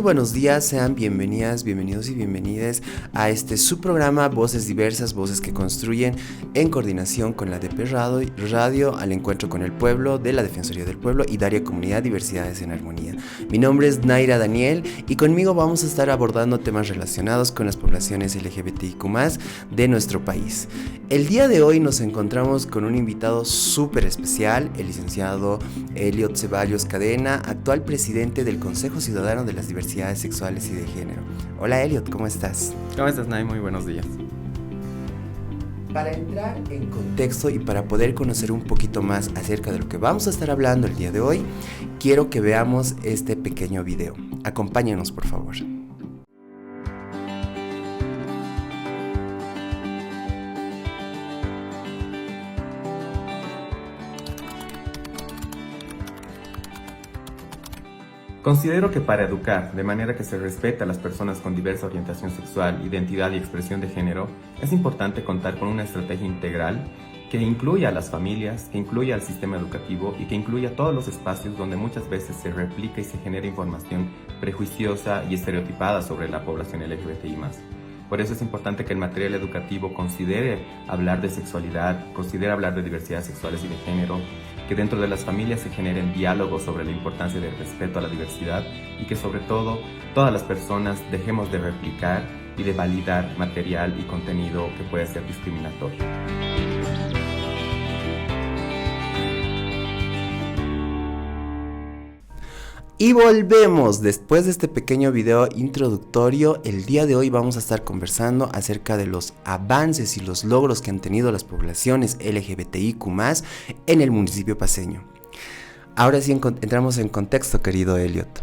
buenos días, sean bienvenidas, bienvenidos y bienvenidas a este su programa Voces Diversas, Voces que Construyen, en coordinación con la DP Radio, al encuentro con el pueblo, de la Defensoría del Pueblo y Daria Comunidad Diversidades en Armonía. Mi nombre es Naira Daniel y conmigo vamos a estar abordando temas relacionados con las poblaciones LGBTIQ+, de nuestro país. El día de hoy nos encontramos con un invitado súper especial, el licenciado Eliot Ceballos Cadena, actual presidente del Consejo Ciudadano de las Diversidades Sexuales y de Género. Hola Eliot, ¿cómo estás? ¿Cómo estás, Nay? Muy buenos días. Para entrar en contexto y para poder conocer un poquito más acerca de lo que vamos a estar hablando el día de hoy, quiero que veamos este pequeño video. Acompáñanos, por favor. Considero que para educar, de manera que se respete a las personas con diversa orientación sexual, identidad y expresión de género, es importante contar con una estrategia integral que incluya a las familias, que incluya al sistema educativo y que incluya todos los espacios donde muchas veces se replica y se genera información prejuiciosa y estereotipada sobre la población LGBTI+. Por eso es importante que el material educativo considere hablar de sexualidad, considere hablar de diversidades sexuales y de género, que dentro de las familias se generen diálogos sobre la importancia del respeto a la diversidad y que sobre todo todas las personas dejemos de replicar y de validar material y contenido que puede ser discriminatorio. Y volvemos después de este pequeño video introductorio. El día de hoy vamos a estar conversando acerca de los avances y los logros que han tenido las poblaciones LGBTIQ+ en el municipio paceño. Ahora sí entramos en contexto, querido Eliot.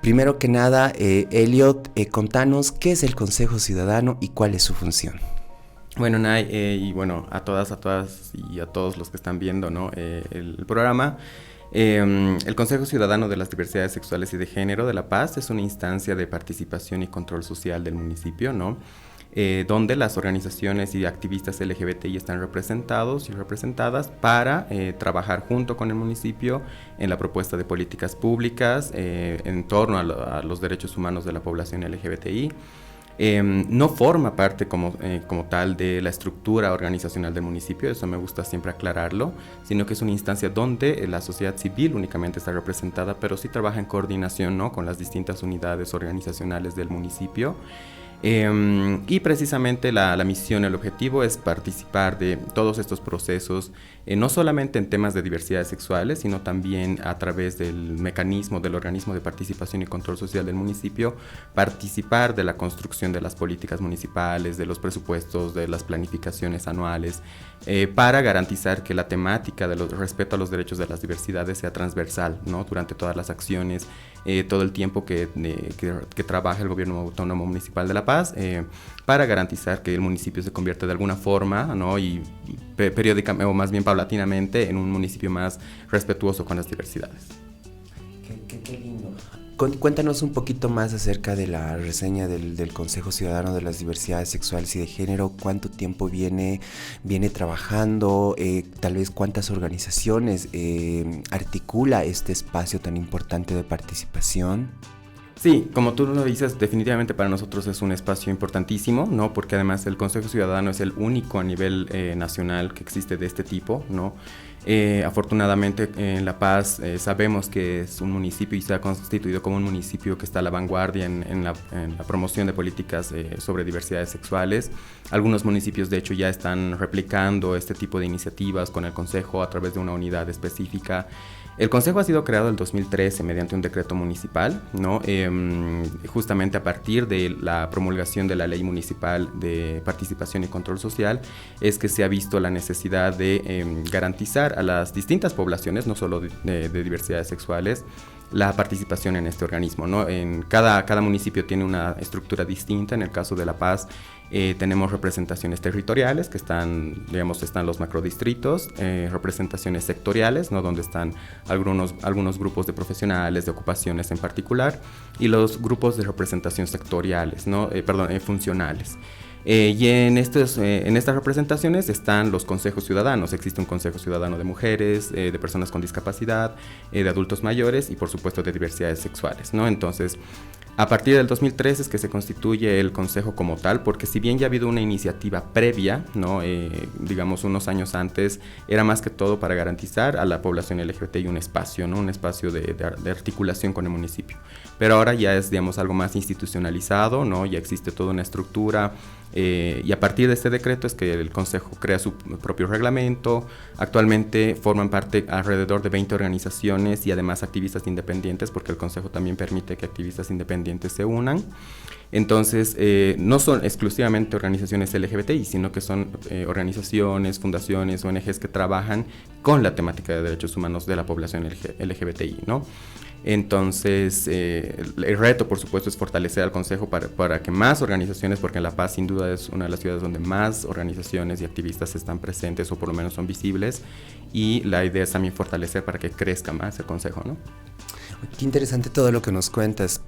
Primero que nada, Eliot, contanos qué es el Consejo Ciudadano y cuál es su función. Bueno, Nay, y bueno, a todas y a todos los que están viendo, ¿no? El programa. El Consejo Ciudadano de las Diversidades Sexuales y de Género de La Paz es una instancia de participación y control social del municipio, ¿no? Donde las organizaciones y activistas LGBTI están representados y representadas para trabajar junto con el municipio en la propuesta de políticas públicas en torno a los derechos humanos de la población LGBTI. No forma parte como tal de la estructura organizacional del municipio, eso me gusta siempre aclararlo, sino que es una instancia donde la sociedad civil únicamente está representada, pero sí trabaja en coordinación, ¿no?, con las distintas unidades organizacionales del municipio. Y precisamente la misión, el objetivo es participar de todos estos procesos, no solamente en temas de diversidades sexuales, sino también a través del mecanismo del organismo de participación y control social del municipio, participar de la construcción de las políticas municipales, de los presupuestos, de las planificaciones anuales, para garantizar que la temática del respeto a los derechos de las diversidades sea transversal, ¿no?, durante todas las acciones, todo el tiempo que trabaja el gobierno autónomo municipal de La Paz, para garantizar que el municipio se convierta de alguna forma, ¿no?, y periódicamente, o más bien paulatinamente, en un municipio más respetuoso con las diversidades. Qué lindo. Cuéntanos un poquito más acerca de la reseña del Consejo Ciudadano de las Diversidades Sexuales y de Género. ¿Cuánto tiempo viene trabajando? Tal vez cuántas organizaciones articula este espacio tan importante de participación. Sí, como tú lo dices, definitivamente para nosotros es un espacio importantísimo, ¿no?, porque además el Consejo Ciudadano es el único a nivel nacional que existe de este tipo, ¿no? Afortunadamente en La Paz sabemos que es un municipio y se ha constituido como un municipio que está a la vanguardia en la promoción de políticas sobre diversidades sexuales. Algunos municipios de hecho ya están replicando este tipo de iniciativas con el Consejo a través de una unidad específica. El Consejo ha sido creado en el 2013 mediante un decreto municipal, ¿no? Justamente a partir de la promulgación de la Ley Municipal de Participación y Control Social, es que se ha visto la necesidad de garantizar a las distintas poblaciones, no solo de diversidades sexuales, la participación en este organismo, ¿no? En cada municipio tiene una estructura distinta. En el caso de La Paz tenemos representaciones territoriales que están los macrodistritos, representaciones sectoriales, ¿no?, donde están algunos grupos de profesionales, de ocupaciones en particular, y los grupos de representación sectoriales, ¿no? Funcionales. Y en estas representaciones están los consejos ciudadanos. Existe un consejo ciudadano de mujeres, de personas con discapacidad, de adultos mayores y por supuesto de diversidades sexuales, ¿no? Entonces, A partir del 2013 es que se constituye el Consejo como tal, porque si bien ya ha habido una iniciativa previa, ¿no? Digamos unos años antes, era más que todo para garantizar a la población LGBTI un espacio, ¿no? Un espacio de articulación con el municipio. Pero ahora ya es, digamos, algo más institucionalizado, ¿no? Ya existe toda una estructura, y a partir de este decreto es que el Consejo crea su propio reglamento. Actualmente forman parte alrededor de 20 organizaciones y además activistas independientes, porque el Consejo también permite que activistas independientes se unan. Entonces, no son exclusivamente organizaciones LGBTI, sino que son organizaciones, fundaciones, ONGs que trabajan con la temática de derechos humanos de la población LGBTI, ¿no? Entonces, el reto, por supuesto, es fortalecer al Consejo para que más organizaciones, porque La Paz sin duda es una de las ciudades donde más organizaciones y activistas están presentes o por lo menos son visibles, y la idea es también fortalecer para que crezca más el Consejo, ¿no? Qué interesante todo lo que nos cuentas.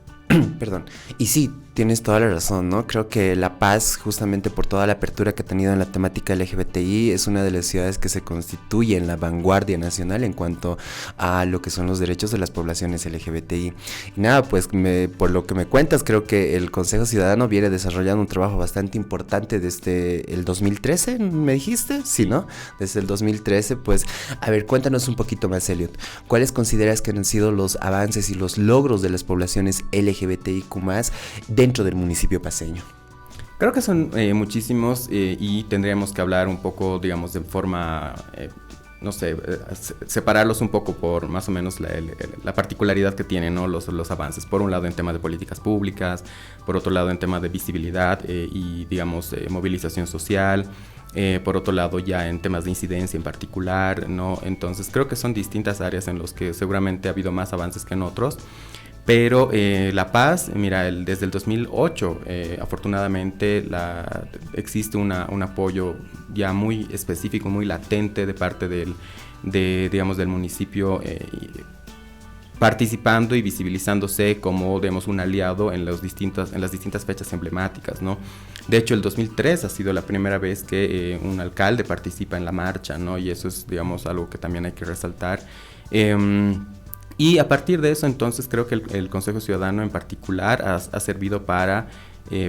Perdón. Y sí, tienes toda la razón, ¿no? Creo que La Paz, justamente por toda la apertura que ha tenido en la temática LGBTI, es una de las ciudades que se constituye en la vanguardia nacional en cuanto a lo que son los derechos de las poblaciones LGBTI. Y nada, pues por lo que me cuentas, creo que el Consejo Ciudadano viene desarrollando un trabajo bastante importante desde el 2013, ¿me dijiste? Sí, ¿no? Desde el 2013, pues, a ver, cuéntanos un poquito más, Elliot. ¿Cuáles consideras que han sido los avances y los logros de las poblaciones LGBTIQ+, dentro del municipio paceño? Creo que son muchísimos, y tendríamos que hablar un poco, digamos, de forma, no sé, separarlos un poco por más o menos la particularidad que tienen, ¿no? los avances. Por un lado en temas de políticas públicas, por otro lado en temas de visibilidad y, digamos, movilización social. Por otro lado ya en temas de incidencia en particular, ¿no? Entonces creo que son distintas áreas en las que seguramente ha habido más avances que en otros. Pero La Paz, mira, desde el 2008, afortunadamente existe un apoyo ya muy específico, muy latente de parte digamos, del municipio, participando y visibilizándose como, digamos, un aliado en las distintas fechas emblemáticas, ¿no? De hecho, el 2003 ha sido la primera vez que un alcalde participa en la marcha, ¿no? Y eso es, digamos, algo que también hay que resaltar. Y a partir de eso, entonces, creo que el Consejo Ciudadano en particular ha servido para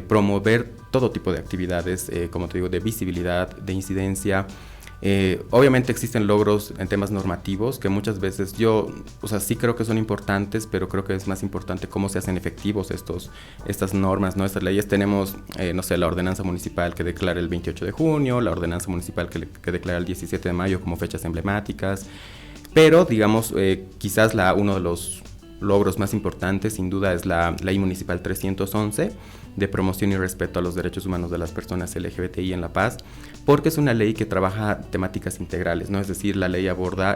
promover todo tipo de actividades, como te digo, de visibilidad, de incidencia. Obviamente existen logros en temas normativos que muchas veces sí creo que son importantes, pero creo que es más importante cómo se hacen efectivos estas normas, ¿no? Estas leyes. Tenemos, no sé, la ordenanza municipal que declara el 28 de junio, la ordenanza municipal que declara el 17 de mayo como fechas emblemáticas. Pero, digamos, quizás uno de los logros más importantes, sin duda, es la Ley Municipal 311 de promoción y respeto a los derechos humanos de las personas LGBTI en La Paz, porque es una ley que trabaja temáticas integrales, ¿no? Es decir, la ley aborda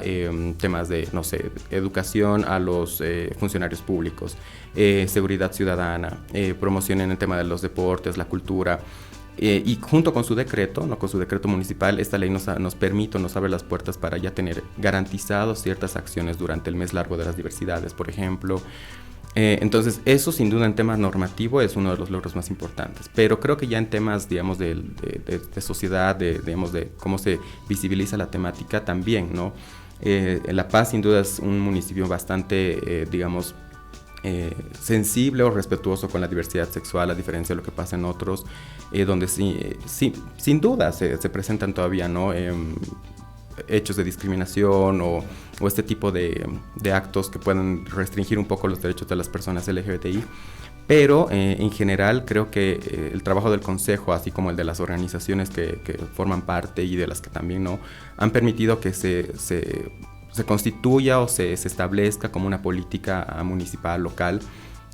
temas de, no sé, educación a los funcionarios públicos, seguridad ciudadana, promoción en el tema de los deportes, la cultura. Y junto con su decreto, ¿no? Con su decreto municipal, esta ley nos abre las puertas para ya tener garantizados ciertas acciones durante el mes largo de las diversidades, por ejemplo. Entonces, eso sin duda en temas normativos es uno de los logros más importantes. Pero creo que ya en temas, digamos, de sociedad, digamos, de cómo se visibiliza la temática también, ¿no? La Paz sin duda es un municipio bastante, digamos, sensible o respetuoso con la diversidad sexual, a diferencia de lo que pasa en otros, donde sí, sin duda se presentan todavía, ¿no? Hechos de discriminación o este tipo de actos que pueden restringir un poco los derechos de las personas LGBTI. Pero en general creo que el trabajo del Consejo, así como el de las organizaciones que forman parte y de las que también no, han permitido que se constituya o se establezca como una política municipal, local,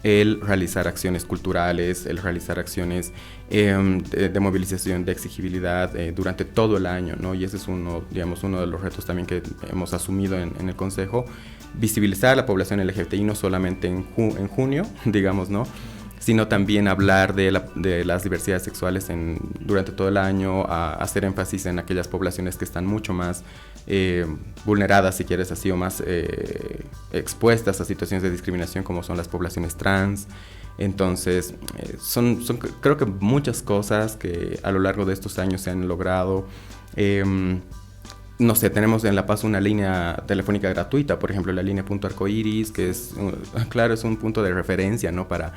el realizar acciones culturales, el realizar acciones de movilización, de exigibilidad durante todo el año, ¿no? Y ese es uno de los retos también que hemos asumido en el Consejo, visibilizar a la población LGBTI no solamente en junio, digamos, ¿no? Sino también hablar de las diversidades sexuales durante todo el año, hacer énfasis en aquellas poblaciones que están mucho más vulneradas, si quieres así, o más expuestas a situaciones de discriminación, como son las poblaciones trans. Entonces, son creo que muchas cosas que a lo largo de estos años se han logrado. no sé, tenemos en La Paz una línea telefónica gratuita, por ejemplo, la línea Punto Arcoiris, que es, claro, es un punto de referencia, ¿no? Para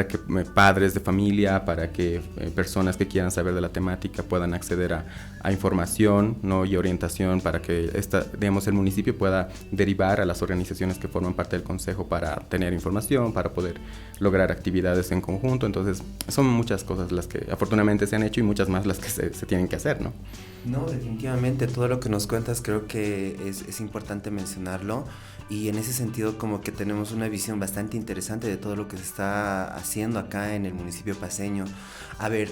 que padres de familia, para que personas que quieran saber de la temática puedan acceder a información, ¿no? Y orientación para que digamos, el municipio pueda derivar a las organizaciones que forman parte del consejo para tener información, para poder lograr actividades en conjunto. Entonces, son muchas cosas las que afortunadamente se han hecho y muchas más las que se tienen que hacer, ¿no? No, definitivamente, todo lo que nos cuentas creo que es importante mencionarlo, y en ese sentido como que tenemos una visión bastante interesante de todo lo que se está haciendo acá en el municipio paceño. A ver,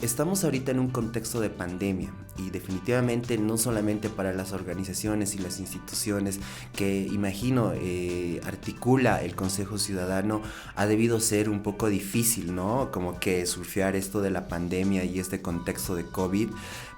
estamos ahorita en un contexto de pandemia, y definitivamente no solamente para las organizaciones y las instituciones que imagino articula el Consejo Ciudadano ha debido ser un poco difícil, ¿no? Como que surfear esto de la pandemia y este contexto de COVID.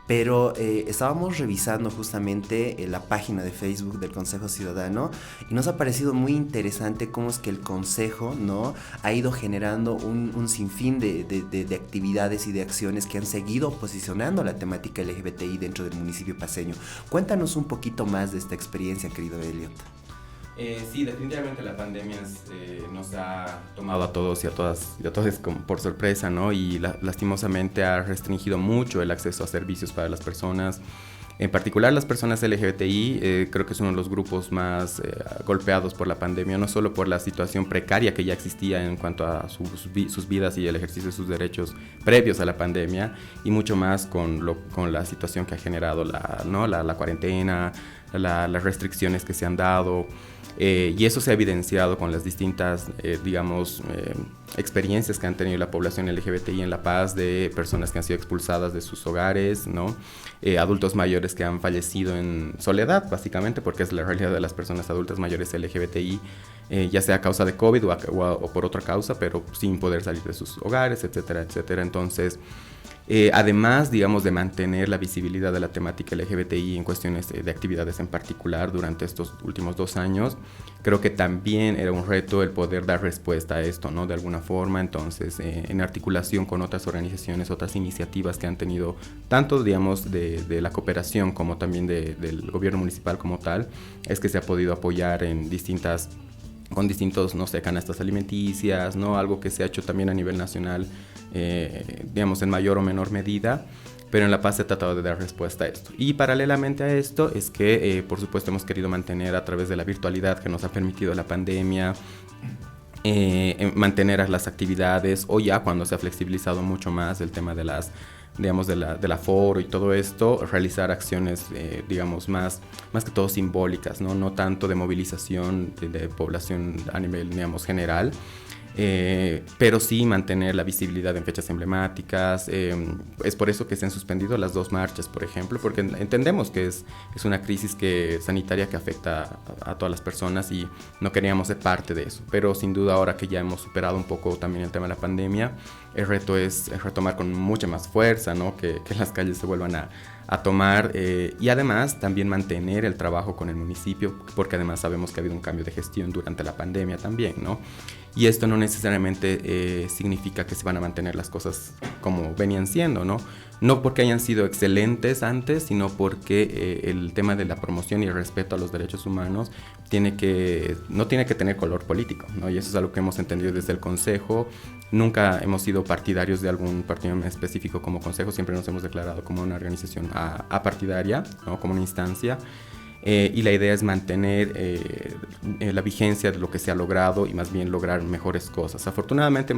Pero estábamos revisando justamente la página de Facebook del Consejo Ciudadano, y nos ha parecido muy interesante cómo es que el Consejo, ¿no?, ha ido generando un sinfín de actividades y de acciones que han seguido posicionando la temática LGBTI dentro del municipio paceño. Cuéntanos un poquito más de esta experiencia, querido Elliot. Sí, definitivamente la pandemia nos ha tomado a todos y a todas como por sorpresa, ¿no? Y lastimosamente ha restringido mucho el acceso a servicios para las personas. En particular las personas LGBTI, creo que es uno de los grupos más golpeados por la pandemia, no solo por la situación precaria que ya existía en cuanto a sus vidas y el ejercicio de sus derechos previos a la pandemia, y mucho más con la situación que ha generado la cuarentena, las restricciones que se han dado. Y eso se ha evidenciado con las distintas, experiencias que han tenido la población LGBTI en La Paz, de personas que han sido expulsadas de sus hogares, ¿no? Adultos mayores que han fallecido en soledad, básicamente, porque es la realidad de las personas adultas mayores LGBTI, ya sea a causa de COVID o por otra causa, pero sin poder salir de sus hogares, etcétera, etcétera. Entonces, además, digamos, de mantener la visibilidad de la temática LGBTI en cuestiones de actividades en particular durante estos últimos 2 años, creo que también era un reto el poder dar respuesta a esto, ¿no? De alguna forma. Entonces, en articulación con otras organizaciones, otras iniciativas que han tenido, tanto, digamos, de la cooperación como también del gobierno municipal como tal, es que se ha podido apoyar con distintos, no sé, canastas alimenticias, ¿no? Algo que se ha hecho también a nivel nacional, digamos, en mayor o menor medida, pero en La Paz se ha tratado de dar respuesta a esto. Y paralelamente a esto es que, por supuesto, hemos querido mantener a través de la virtualidad que nos ha permitido la pandemia, mantener las actividades, o ya cuando se ha flexibilizado mucho más el tema de del aforo y todo esto, realizar acciones, digamos, más que todo simbólicas, ¿no? No tanto de movilización de población a nivel, digamos, general, pero sí mantener la visibilidad en fechas emblemáticas. Es por eso que se han suspendido las 2 marchas, por ejemplo, porque entendemos que es una crisis sanitaria que afecta a todas las personas y no queríamos ser parte de eso. Pero sin duda, ahora que ya hemos superado un poco también el tema de la pandemia, el reto es retomar con mucha más fuerza, ¿no? Que las calles se vuelvan a tomar, y además también mantener el trabajo con el municipio, porque además sabemos que ha habido un cambio de gestión durante la pandemia también, ¿no? Y esto no necesariamente significa que se van a mantener las cosas como venían siendo, ¿no? No porque hayan sido excelentes antes, sino porque el tema de la promoción y el respeto a los derechos humanos no tiene que tener color político, ¿no? Y eso es algo que hemos entendido desde el Consejo. Nunca hemos sido partidarios de algún partido en específico como Consejo, siempre nos hemos declarado como una organización apartidaria, ¿no? Como una instancia. Y la idea es mantener la vigencia de lo que se ha logrado y más bien lograr mejores cosas. Afortunadamente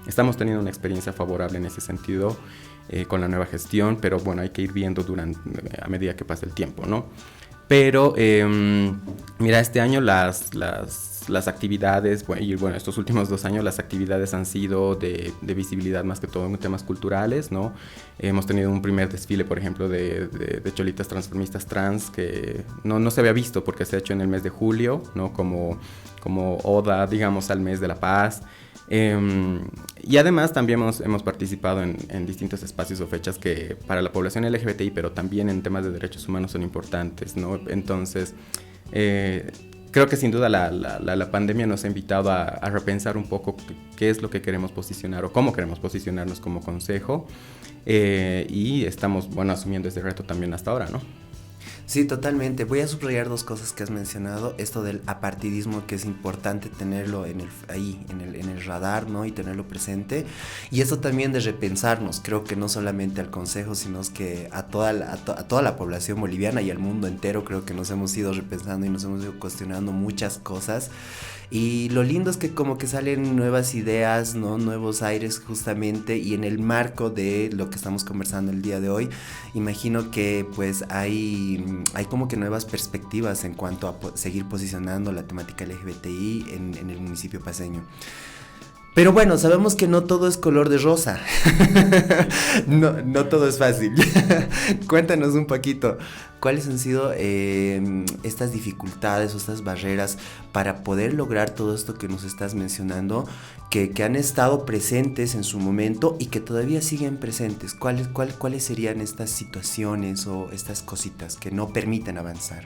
estamos teniendo una experiencia favorable en ese sentido con la nueva gestión, pero bueno, hay que ir viendo a medida que pasa el tiempo, ¿no? Pero mira, este año las actividades, estos últimos 2 años las actividades han sido de visibilidad más que todo en temas culturales, ¿no? Hemos tenido un primer desfile, por ejemplo, de cholitas transformistas trans que no se había visto porque se ha hecho en el mes de julio, ¿no? Como oda, digamos, al mes de la paz. Y además también hemos participado en distintos espacios o fechas que para la población LGBTI, pero también en temas de derechos humanos son importantes, ¿no? Entonces, creo que sin duda la pandemia nos ha invitado a repensar un poco qué es lo que queremos posicionar o cómo queremos posicionarnos como consejo, y estamos, bueno, asumiendo ese reto también hasta ahora, ¿no? Sí, totalmente. Voy a subrayar dos cosas que has mencionado. Esto del apartidismo, que es importante tenerlo ahí, en el radar, ¿no? Y tenerlo presente. Y eso también de repensarnos, creo que no solamente al Consejo, sino que a toda la población boliviana y al mundo entero, creo que nos hemos ido repensando y nos hemos ido cuestionando muchas cosas. Y lo lindo es que como que salen nuevas ideas, ¿no? Nuevos aires justamente, y en el marco de lo que estamos conversando el día de hoy, imagino que pues hay como que nuevas perspectivas en cuanto a seguir posicionando la temática LGBTI en el municipio paceño. Pero bueno, sabemos que no todo es color de rosa. No todo es fácil. Cuéntanos un poquito, ¿cuáles han sido estas dificultades o estas barreras para poder lograr todo esto que nos estás mencionando, que han estado presentes en su momento y que todavía siguen presentes? ¿Cuáles serían estas situaciones o estas cositas que no permiten avanzar?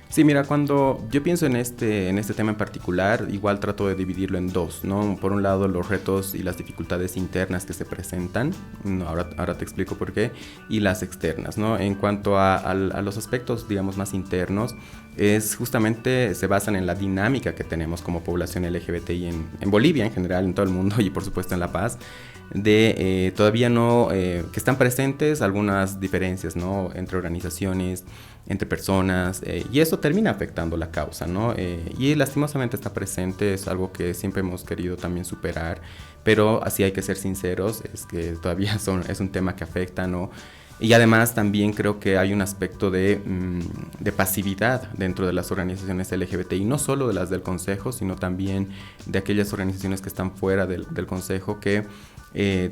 Sí, mira, cuando yo pienso en este tema en particular, igual trato de dividirlo en dos, ¿no? Por un lado, los retos y las dificultades internas que se presentan, ¿no? Ahora te explico por qué, y las externas, ¿no? En cuanto a los aspectos, digamos, más internos, es justamente, se basan en la dinámica que tenemos como población LGBTI en Bolivia en general, en todo el mundo y por supuesto en La Paz, de todavía no, que están presentes algunas diferencias, ¿no? Entre organizaciones, entre personas, y eso termina afectando la causa, ¿no? Y lastimosamente está presente, es algo que siempre hemos querido también superar, pero así hay que ser sinceros, es que todavía es un tema que afecta, ¿no? Y además también creo que hay un aspecto de pasividad dentro de las organizaciones LGBTI, no solo de las del Consejo, sino también de aquellas organizaciones que están fuera del Consejo, que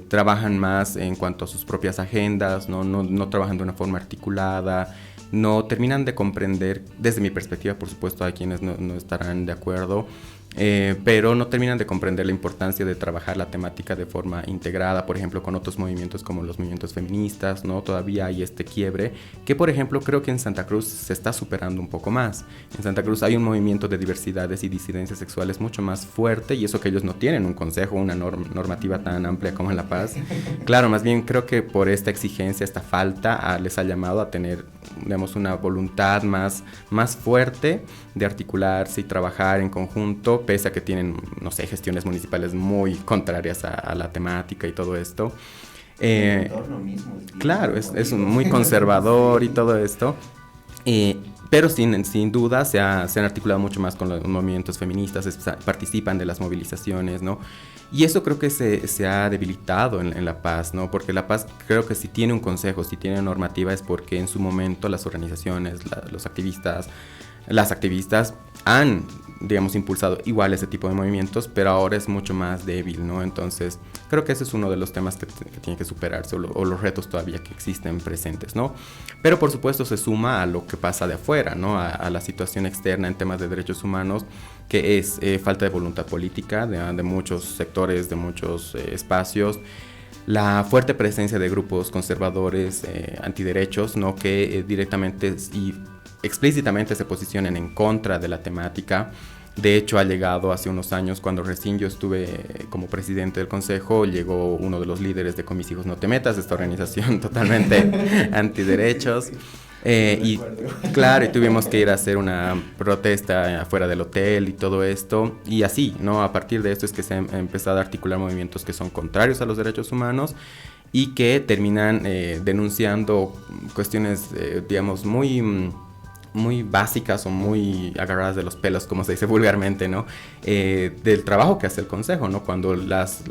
trabajan más en cuanto a sus propias agendas, no trabajan de una forma articulada, no terminan de comprender, desde mi perspectiva, por supuesto, hay quienes no estarán de acuerdo, pero no terminan de comprender la importancia de trabajar la temática de forma integrada, por ejemplo, con otros movimientos como los movimientos feministas, ¿no? Todavía hay este quiebre, que por ejemplo creo que en Santa Cruz se está superando un poco más. En Santa Cruz hay un movimiento de diversidades y disidencias sexuales mucho más fuerte, y eso que ellos no tienen un consejo, una normativa tan amplia como en La Paz. Claro, más bien creo que por esta exigencia, esta falta, les ha llamado a tener, digamos, una voluntad más fuerte de articularse y trabajar en conjunto, pese a que tienen, no sé, gestiones municipales muy contrarias a la temática y todo esto. El entorno mismo claro, es muy conservador y todo esto. Pero sin duda se han articulado mucho más con los movimientos feministas, participan de las movilizaciones, ¿no? Y eso creo que se ha debilitado en La Paz, ¿no? Porque La Paz creo que si tiene un consejo, si tiene normativa, es porque en su momento las organizaciones, los activistas, las activistas han, digamos, impulsado igual ese tipo de movimientos, pero ahora es mucho más débil, ¿no? Entonces, creo que ese es uno de los temas que tiene que superarse, o los retos todavía que existen presentes, ¿no? Pero, por supuesto, se suma a lo que pasa de afuera, ¿no? A la situación externa en temas de derechos humanos, que es falta de voluntad política de muchos sectores, de muchos espacios, la fuerte presencia de grupos conservadores, antiderechos, ¿no? Que directamente y explícitamente se posicionen en contra de la temática. De hecho, ha llegado hace unos años, cuando recién yo estuve como presidente del consejo, llegó uno de los líderes de Con Mis Hijos No Te Metas, esta organización totalmente antiderechos. Y claro, y tuvimos que ir a hacer una protesta afuera del hotel y todo esto, y así, ¿no? A partir de esto es que se han empezado a articular movimientos que son contrarios a los derechos humanos y que terminan denunciando cuestiones, digamos, muy básicas o muy agarradas de los pelos, como se dice vulgarmente, ¿no? Del trabajo que hace el consejo, ¿no? Cuando las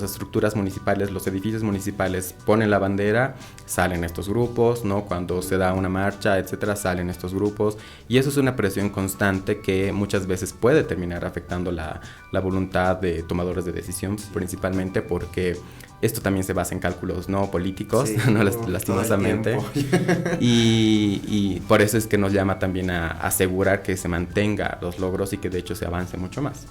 estructuras municipales, los edificios municipales ponen la bandera, salen estos grupos, ¿no? Cuando se da una marcha, etcétera, salen estos grupos, y eso es una presión constante que muchas veces puede terminar afectando la voluntad de tomadores de decisión, principalmente porque esto también se basa en cálculos no políticos, sí, no lastimosamente. Y por eso es que nos llama también a asegurar que se mantenga los logros y que de hecho se avance mucho más.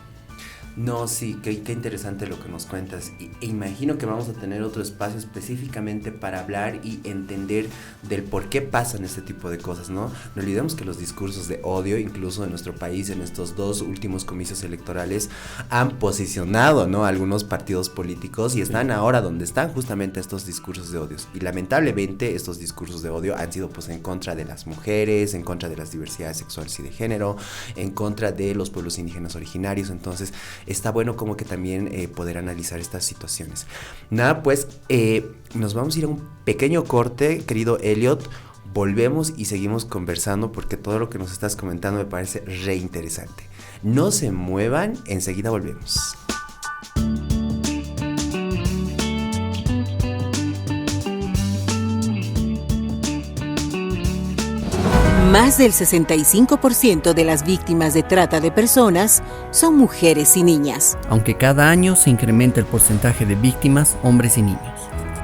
No, sí, qué interesante lo que nos cuentas. E imagino que vamos a tener otro espacio específicamente para hablar y entender del por qué pasan este tipo de cosas, ¿no? No olvidemos que los discursos de odio, incluso en nuestro país, en estos 2 últimos comicios electorales, han posicionado, ¿no?, algunos partidos políticos y están ahora donde están justamente estos discursos de odio. Y lamentablemente estos discursos de odio han sido pues en contra de las mujeres, en contra de las diversidades sexuales y de género, en contra de los pueblos indígenas originarios. Entonces está bueno como que también poder analizar estas situaciones. Nada, pues nos vamos a ir a un pequeño corte, querido Elliot. Volvemos y seguimos conversando porque todo lo que nos estás comentando me parece re interesante. No se muevan, enseguida volvemos. Más del 65% de las víctimas de trata de personas son mujeres y niñas. Aunque cada año se incrementa el porcentaje de víctimas, hombres y niños.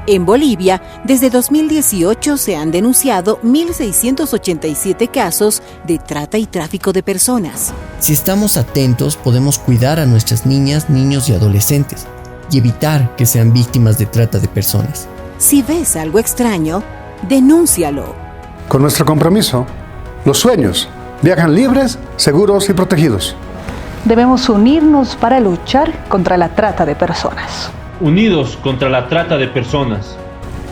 En Bolivia, desde 2018 se han denunciado 1.687 casos de trata y tráfico de personas. Si estamos atentos, podemos cuidar a nuestras niñas, niños y adolescentes y evitar que sean víctimas de trata de personas. Si ves algo extraño, denúncialo. Con nuestro compromiso, los sueños viajan libres, seguros y protegidos. Debemos unirnos para luchar contra la trata de personas. Unidos contra la trata de personas.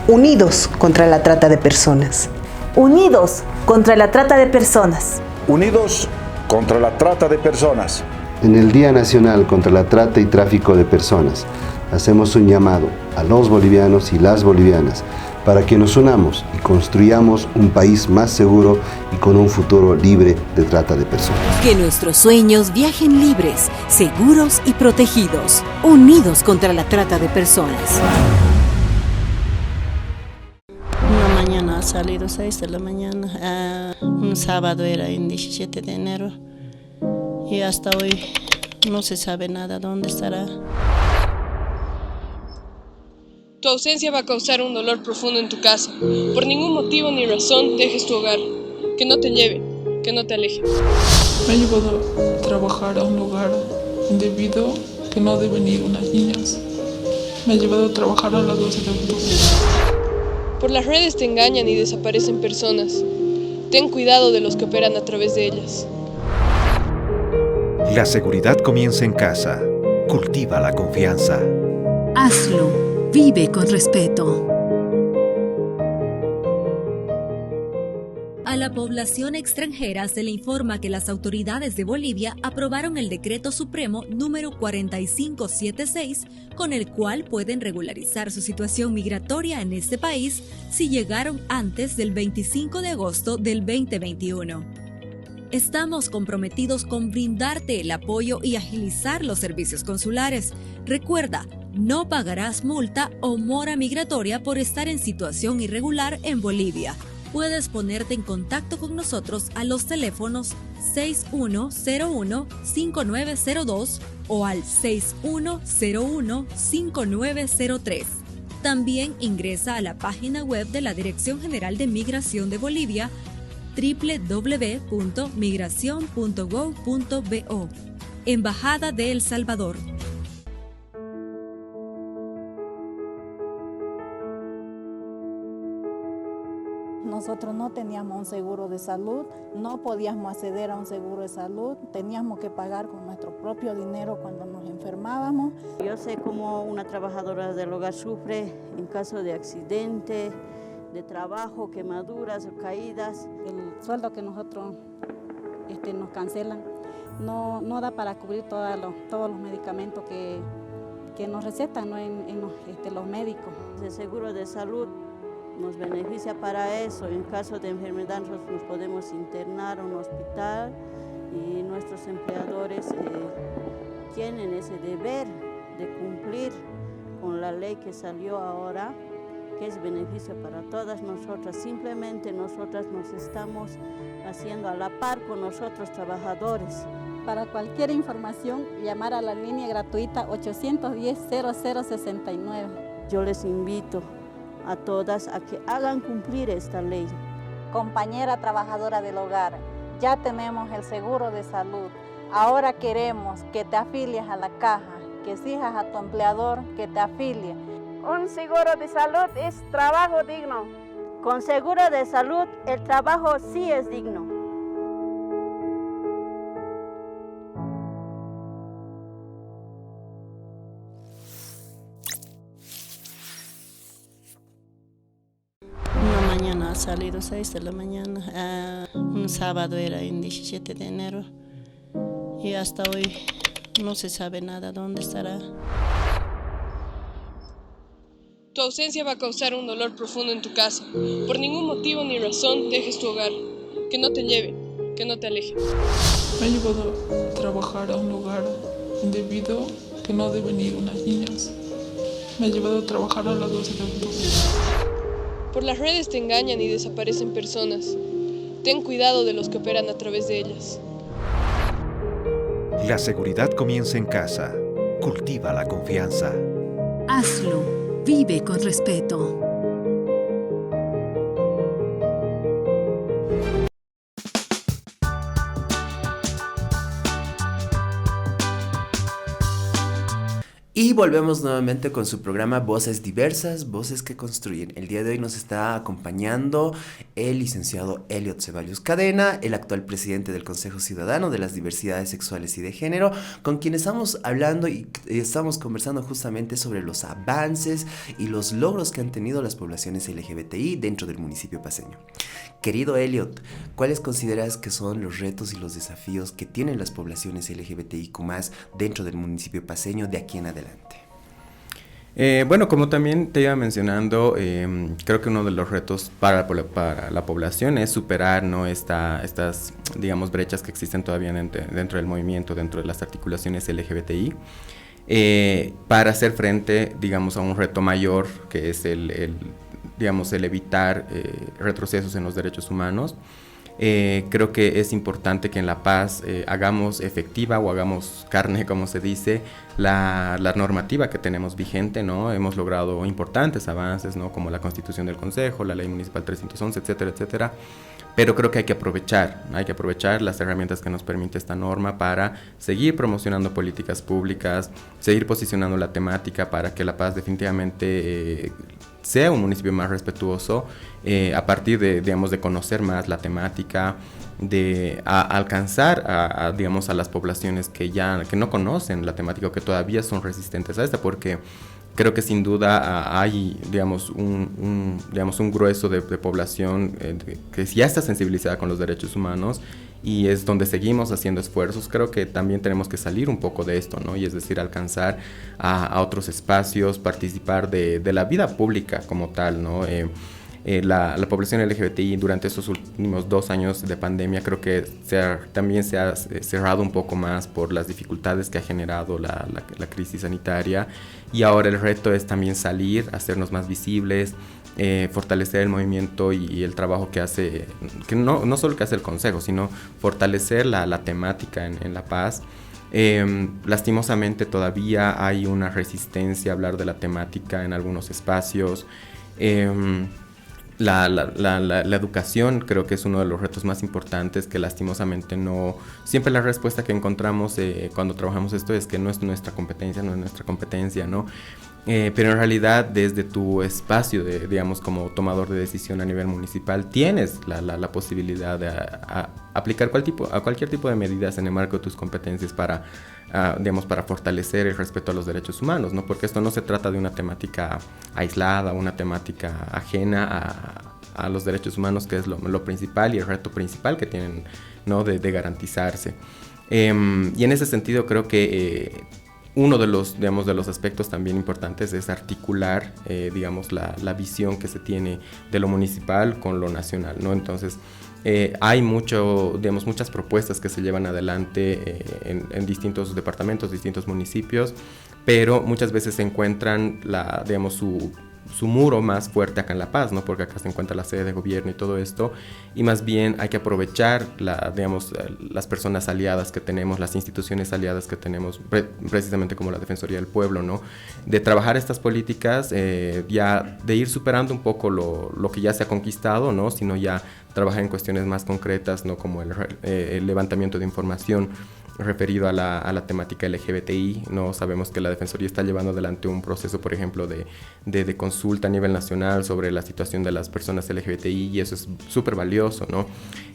Unidos contra la trata de personas. Unidos contra la trata de personas. Unidos contra la trata de personas. En el Día Nacional contra la Trata y Tráfico de Personas, hacemos un llamado a los bolivianos y las bolivianas para que nos unamos y construyamos un país más seguro y con un futuro libre de trata de personas. Que nuestros sueños viajen libres, seguros y protegidos, unidos contra la trata de personas. Una mañana ha salido 6 de la mañana, un sábado era en 17 de enero y hasta hoy no se sabe nada dónde estará. Tu ausencia va a causar un dolor profundo en tu casa. Por ningún motivo ni razón dejes tu hogar. Que no te lleven, que no te alejen. Me ha llevado a trabajar a un lugar indebido que no deben ir unas niñas. Me ha llevado a trabajar a las 12 de octubre. Por las redes te engañan y desaparecen personas. Ten cuidado de los que operan a través de ellas. La seguridad comienza en casa. Cultiva la confianza. Hazlo. Vive con respeto. A la población extranjera se le informa que las autoridades de Bolivia aprobaron el Decreto Supremo número 4576, con el cual pueden regularizar su situación migratoria en este país si llegaron antes del 25 de agosto del 2021. Estamos comprometidos con brindarte el apoyo y agilizar los servicios consulares. Recuerda, no pagarás multa o mora migratoria por estar en situación irregular en Bolivia. Puedes ponerte en contacto con nosotros a los teléfonos 6101-5902 o al 6101-5903. También ingresa a la página web de la Dirección General de Migración de Bolivia, www.migracion.gov.bo. Embajada de El Salvador. Nosotros no teníamos un seguro de salud, no podíamos acceder a un seguro de salud, teníamos que pagar con nuestro propio dinero cuando nos enfermábamos. Yo sé cómo una trabajadora del hogar sufre en caso de accidente, de trabajo, quemaduras o caídas. El sueldo que nosotros nos cancelan no da para cubrir todos los medicamentos que nos recetan, ¿no? en los médicos. El seguro de salud nos beneficia para eso. En caso de enfermedad nosotros nos podemos internar a un hospital y nuestros empleadores tienen ese deber de cumplir con la ley que salió ahora, que es beneficio para todas nosotras. Simplemente nosotras nos estamos haciendo a la par con nosotros trabajadores. Para cualquier información, llamar a la línea gratuita 810-0069. Yo les invito a todas a que hagan cumplir esta ley. Compañera trabajadora del hogar, ya tenemos el seguro de salud. Ahora queremos que te afilies a la caja, que exijas a tu empleador que te afilie. Un seguro de salud es trabajo digno. Con seguro de salud, el trabajo sí es digno. Una mañana ha salido 6 de la mañana, un sábado era en 17 de enero y hasta hoy no se sabe nada dónde estará. Tu ausencia va a causar un dolor profundo en tu casa. Por ningún motivo ni razón dejes tu hogar. Que no te lleven, que no te alejen. Me ha llevado a trabajar a un lugar indebido que no deben ir unas niñas. Me ha llevado a trabajar a las 12 de octubre. Por las redes te engañan y desaparecen personas. Ten cuidado de los que operan a través de ellas. La seguridad comienza en casa. Cultiva la confianza. Hazlo. Vive con respeto. Y volvemos nuevamente con su programa Voces Diversas, Voces que Construyen. El día de hoy nos está acompañando el licenciado Elliot Ceballos Cadena, el actual presidente del Consejo Ciudadano de las Diversidades Sexuales y de Género, con quien estamos hablando y estamos conversando justamente sobre los avances y los logros que han tenido las poblaciones LGBTI dentro del municipio paceño. Querido Elliot, ¿cuáles consideras que son los retos y los desafíos que tienen las poblaciones LGBTIQ+ dentro del municipio paceño de aquí en adelante? Bueno, como también te iba mencionando, creo que uno de los retos para la población es superar, ¿no?, estas, digamos, brechas que existen todavía dentro del movimiento, dentro de las articulaciones LGBTI, para hacer frente, digamos, a un reto mayor, que es el evitar retrocesos en los derechos humanos. Creo que es importante que en La Paz hagamos efectiva o hagamos carne, como se dice, la normativa que tenemos vigente, ¿no? Hemos logrado importantes avances, ¿no?, como la Constitución del Consejo, la Ley Municipal 311, etcétera, etcétera. Pero creo que hay que aprovechar las herramientas que nos permite esta norma para seguir promocionando políticas públicas, seguir posicionando la temática para que La Paz definitivamente sea un municipio más respetuoso, a partir de conocer más la temática, de alcanzar a las poblaciones que no conocen la temática o que todavía son resistentes a esta, porque creo que sin duda hay, un grueso de población que ya está sensibilizada con los derechos humanos y es donde seguimos haciendo esfuerzos. Creo que también tenemos que salir un poco de esto, ¿no? Y es decir, alcanzar a otros espacios, participar de la vida pública como tal, ¿no? La población LGBTI durante estos últimos 2 años de pandemia creo que también se ha cerrado un poco más por las dificultades que ha generado la crisis sanitaria, y ahora el reto es también salir, hacernos más visibles, fortalecer el movimiento y el trabajo que hace, que no solo que hace el Consejo, sino fortalecer la temática en La Paz. Lastimosamente todavía hay una resistencia a hablar de la temática en algunos espacios. La educación creo que es uno de los retos más importantes, que lastimosamente no siempre la respuesta que encontramos cuando trabajamos esto es que no es nuestra competencia, ¿no? Pero en realidad desde tu espacio digamos como tomador de decisión a nivel municipal tienes la posibilidad de aplicar cualquier tipo de medidas en el marco de tus competencias para fortalecer el respeto a los derechos humanos, ¿no? Porque esto no se trata de una temática aislada, una temática ajena a los derechos humanos, que es lo principal y el reto principal que tienen, ¿no?, de garantizarse. Y en ese sentido creo que uno de los aspectos también importantes es articular, la visión que se tiene de lo municipal con lo nacional, ¿no? Entonces, hay muchas propuestas que se llevan adelante en distintos departamentos, distintos municipios, pero muchas veces se encuentran su muro más fuerte acá en La Paz, ¿no? Porque acá se encuentra la sede de gobierno y todo esto, y más bien hay que aprovechar las personas aliadas que tenemos, las instituciones aliadas que tenemos, precisamente como la Defensoría del Pueblo, ¿no? De trabajar estas políticas, ya de ir superando un poco lo que ya se ha conquistado, ¿no? Sino ya trabajar en cuestiones más concretas, ¿no? Como el levantamiento de información referido a la temática LGBTI, ¿no? Sabemos que la Defensoría está llevando adelante un proceso, por ejemplo, de consulta a nivel nacional sobre la situación de las personas LGBTI, y eso es súper valioso, ¿no?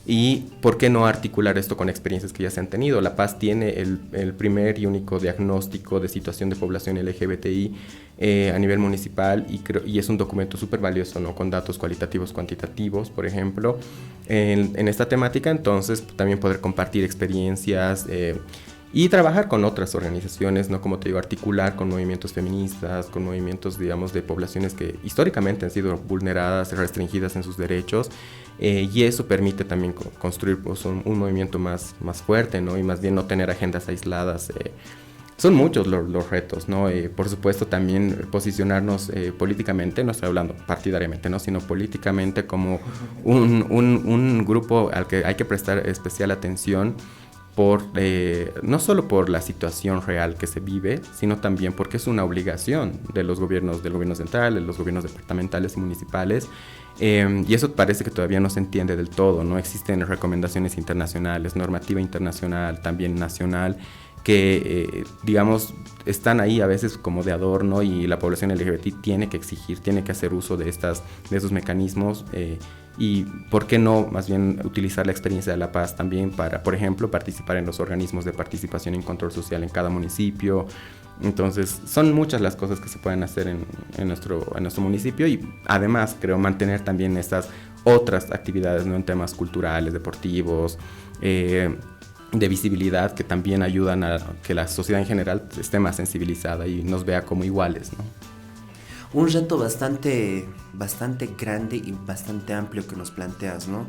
Y ¿por qué no articular esto con experiencias que ya se han tenido? La Paz tiene el primer y único diagnóstico de situación de población LGBTI a nivel municipal, y es un documento súper valioso, ¿no? Con datos cualitativos, cuantitativos, por ejemplo, en esta temática. Entonces también poder compartir experiencias y trabajar con otras organizaciones, ¿no? Como te digo, articular con movimientos feministas, con movimientos, digamos, de poblaciones que históricamente han sido vulneradas, restringidas en sus derechos, y eso permite también construir, pues, un movimiento más fuerte, ¿no? Y más bien no tener agendas aisladas. Son muchos los retos, ¿no? Por supuesto, también posicionarnos políticamente, no estoy hablando partidariamente, ¿no? Sino políticamente como un grupo al que hay que prestar especial atención, no solo por la situación real que se vive, sino también porque es una obligación de los gobiernos, del gobierno central, de los gobiernos departamentales y municipales, y eso parece que todavía no se entiende del todo, ¿no? Existen recomendaciones internacionales, normativa internacional, también nacional, que, digamos, están ahí a veces como de adorno, y la población LGBT tiene que exigir, tiene que hacer uso de esos mecanismos, y por qué no más bien utilizar la experiencia de la Paz también para, por ejemplo, participar en los organismos de participación en control social en cada municipio. Entonces son muchas las cosas que se pueden hacer en nuestro municipio, y además creo mantener también estas otras actividades, ¿no? En temas culturales, deportivos, de visibilidad, que también ayudan a que la sociedad en general esté más sensibilizada y nos vea como iguales, ¿no? Un reto bastante grande y bastante amplio que nos planteas, ¿no?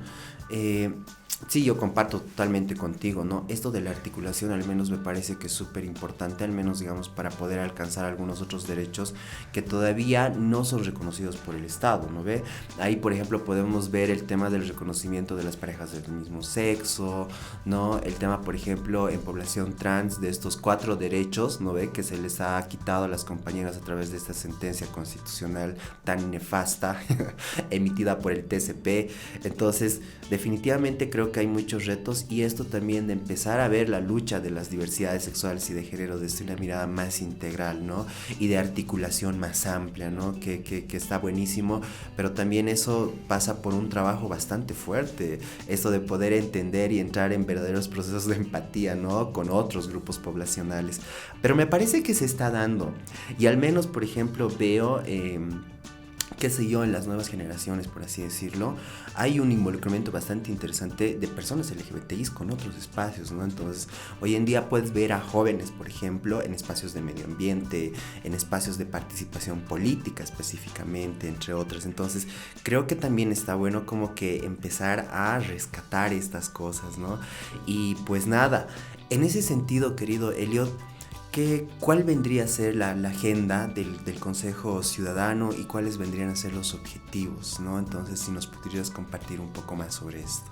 Sí, yo comparto totalmente contigo, ¿no? Esto de la articulación al menos me parece que es súper importante, al menos, digamos, para poder alcanzar algunos otros derechos que todavía no son reconocidos por el Estado, ¿no ve? Ahí, por ejemplo, podemos ver el tema del reconocimiento de las parejas del mismo sexo, ¿no? El tema, por ejemplo, en población trans, de estos 4 derechos, ¿no ve? Que se les ha quitado a las compañeras a través de esta sentencia constitucional tan nefasta emitida por el TCP. Entonces, definitivamente creo que hay muchos retos, y esto también de empezar a ver la lucha de las diversidades sexuales y de género desde una mirada más integral, ¿no? Y de articulación más amplia, ¿no? Que está buenísimo, pero también eso pasa por un trabajo bastante fuerte, esto de poder entender y entrar en verdaderos procesos de empatía, ¿no? Con otros grupos poblacionales. Pero me parece que se está dando, y al menos, por ejemplo, veo qué sé yo, en las nuevas generaciones, por así decirlo, hay un involucramiento bastante interesante de personas LGBTI con otros espacios, ¿no? Entonces, hoy en día puedes ver a jóvenes, por ejemplo, en espacios de medio ambiente, en espacios de participación política específicamente, entre otras. Entonces, creo que también está bueno como que empezar a rescatar estas cosas, ¿no? Y pues nada, en ese sentido, querido Elliot, ¿cuál vendría a ser la agenda del Consejo Ciudadano y cuáles vendrían a ser los objetivos, ¿no? Entonces, si nos pudieras compartir un poco más sobre esto.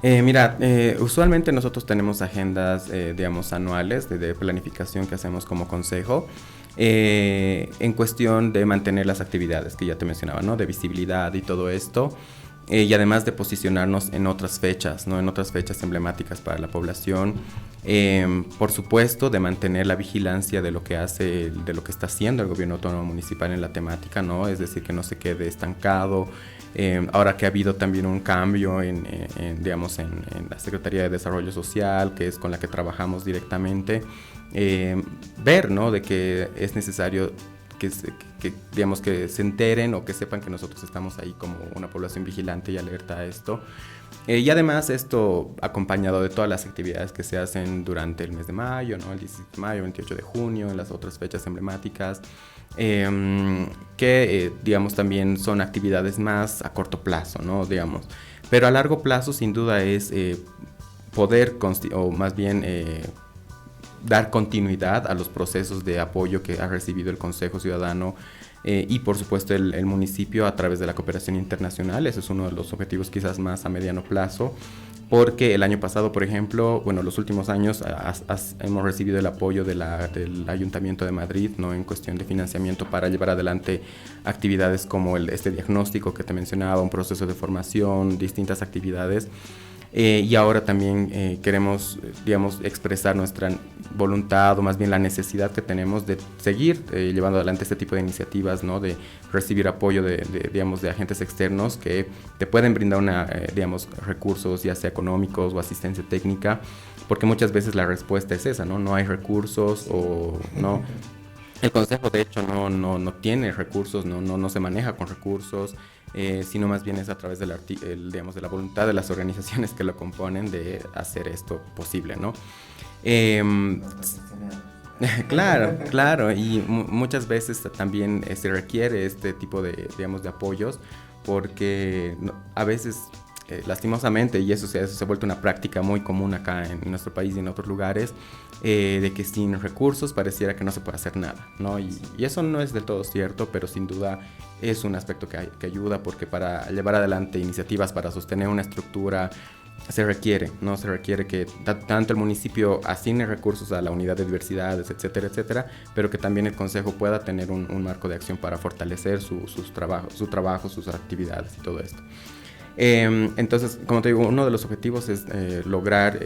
Mira, usualmente nosotros tenemos agendas, digamos, anuales de planificación que hacemos como consejo, en cuestión de mantener las actividades que ya te mencionaba, ¿no? De visibilidad y todo esto. Y además de posicionarnos en otras fechas, ¿no? En otras fechas emblemáticas para la población. Por supuesto, de mantener la vigilancia de lo que está haciendo el gobierno autónomo municipal en la temática, ¿no? Es decir, que no se quede estancado. Ahora que ha habido también un cambio en la Secretaría de Desarrollo Social, que es con la que trabajamos directamente, ver, ¿no? De que es necesario que se enteren o que sepan que nosotros estamos ahí como una población vigilante y alerta a esto. Y además esto acompañado de todas las actividades que se hacen durante el mes de mayo, ¿no? El 17 de mayo, 28 de junio, en las otras fechas emblemáticas, que digamos también son actividades más a corto plazo, ¿no? Digamos. Pero a largo plazo sin duda es poder, o más bien dar continuidad a los procesos de apoyo que ha recibido el Consejo Ciudadano y por supuesto el municipio a través de la cooperación internacional. Ese es uno de los objetivos quizás más a mediano plazo, porque el año pasado, por ejemplo, los últimos años hemos recibido el apoyo del Ayuntamiento de Madrid, ¿no? En cuestión de financiamiento para llevar adelante actividades como este diagnóstico que te mencionaba, un proceso de formación, distintas actividades. Y ahora también queremos, digamos, expresar nuestra voluntad o más bien la necesidad que tenemos de seguir llevando adelante este tipo de iniciativas, ¿no? De recibir apoyo digamos, de agentes externos que te pueden brindar digamos, recursos ya sea económicos o asistencia técnica, porque muchas veces la respuesta es esa, ¿no? No hay recursos o no. El Consejo, de hecho, no tiene recursos, no se maneja con recursos, sino más bien es a través digamos, de la voluntad de las organizaciones que lo componen de hacer esto posible, ¿no? Claro, y muchas veces también se requiere este tipo de, digamos, de apoyos, porque a veces, lastimosamente, y eso se ha vuelto una práctica muy común acá en nuestro país y en otros lugares, de que sin recursos pareciera que no se puede hacer nada, ¿no? Y eso no es del todo cierto, pero sin duda es un aspecto que ayuda, porque para llevar adelante iniciativas, para sostener una estructura, se requiere que tanto el municipio asigne recursos a la unidad de diversidades, etcétera, pero que también el Consejo pueda tener un marco de acción para fortalecer su trabajo, sus actividades y todo esto. Entonces, como te digo, uno de los objetivos es lograr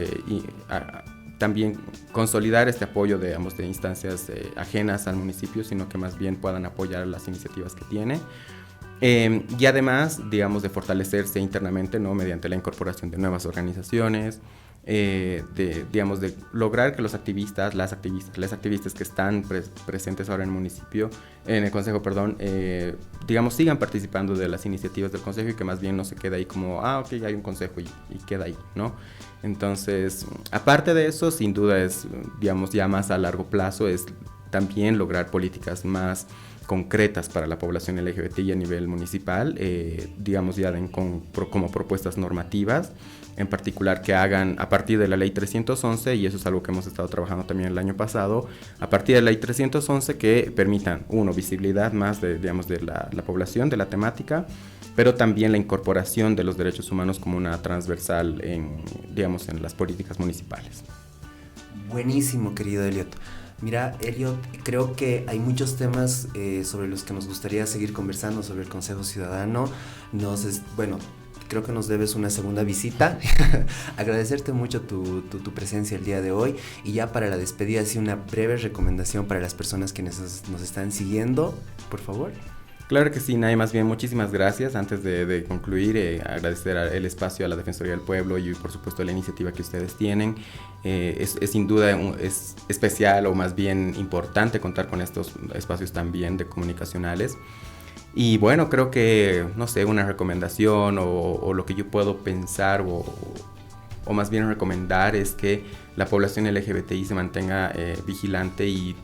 también consolidar este apoyo de instancias ajenas al municipio, sino que más bien puedan apoyar las iniciativas que tiene. Y además, digamos, de fortalecerse internamente, ¿no? Mediante la incorporación de nuevas organizaciones, digamos, de lograr que las activistas que están presentes ahora en el Consejo, digamos, sigan participando de las iniciativas del Consejo y que más bien no se quede ahí como, ok, hay un Consejo y queda ahí, ¿no? Entonces, aparte de eso, sin duda es, digamos, ya más a largo plazo, es también lograr políticas más concretas para la población LGBTI a nivel municipal, digamos, ya como propuestas normativas, en particular que hagan a partir de la ley 311, y eso es algo que hemos estado trabajando también el año pasado, a partir de la ley 311 que permitan, visibilidad más de la población, de la temática, pero también la incorporación de los derechos humanos como una transversal en las políticas municipales. Buenísimo, querido Elliot. Mira, Elliot, creo que hay muchos temas sobre los que nos gustaría seguir conversando sobre el Consejo Ciudadano. Creo que nos debes una segunda visita. Agradecerte mucho tu presencia el día de hoy. Y ya para la despedida, sí, una breve recomendación para las personas que nos están siguiendo, por favor. Claro que sí, Nay, más bien muchísimas gracias. Antes de concluir, agradecer el espacio a la Defensoría del Pueblo y por supuesto la iniciativa que ustedes tienen. Es sin duda es especial o más bien importante contar con estos espacios también de comunicacionales. Y bueno, creo que, no sé, una recomendación o lo que yo puedo pensar o más bien recomendar es que la población LGBTI se mantenga vigilante y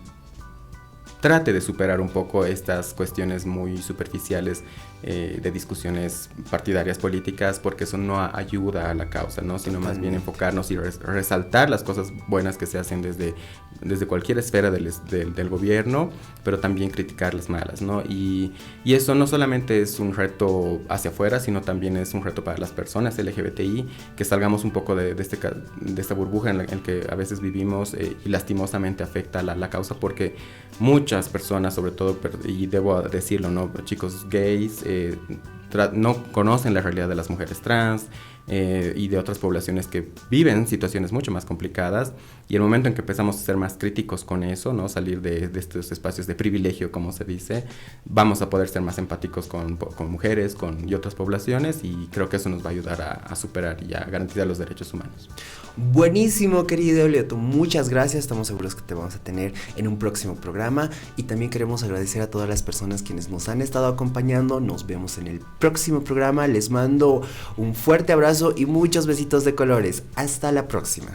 trate de superar un poco estas cuestiones muy superficiales de discusiones partidarias políticas, porque eso no ayuda a la causa, ¿no? Sino más bien enfocarnos y resaltar las cosas buenas que se hacen desde cualquier esfera del gobierno, pero también criticar las malas, ¿no? Y eso no solamente es un reto hacia afuera, sino también es un reto para las personas LGBTI, que salgamos un poco de esta burbuja en la que a veces vivimos y lastimosamente afecta la causa, porque muchas personas, sobre todo, y debo decirlo, ¿no? Chicos gays, no conocen la realidad de las mujeres trans y de otras poblaciones que viven situaciones mucho más complicadas, y el momento en que empezamos a ser más críticos con eso, ¿no? Salir de estos espacios de privilegio, como se dice, vamos a poder ser más empáticos con mujeres y otras poblaciones, y creo que eso nos va a ayudar a superar y a garantizar los derechos humanos. Buenísimo, querido Elliot, muchas gracias. Estamos seguros que te vamos a tener en un próximo programa, y también queremos agradecer a todas las personas quienes nos han estado acompañando. Nos vemos en el próximo programa. Les mando un fuerte abrazo y muchos besitos de colores. Hasta la próxima.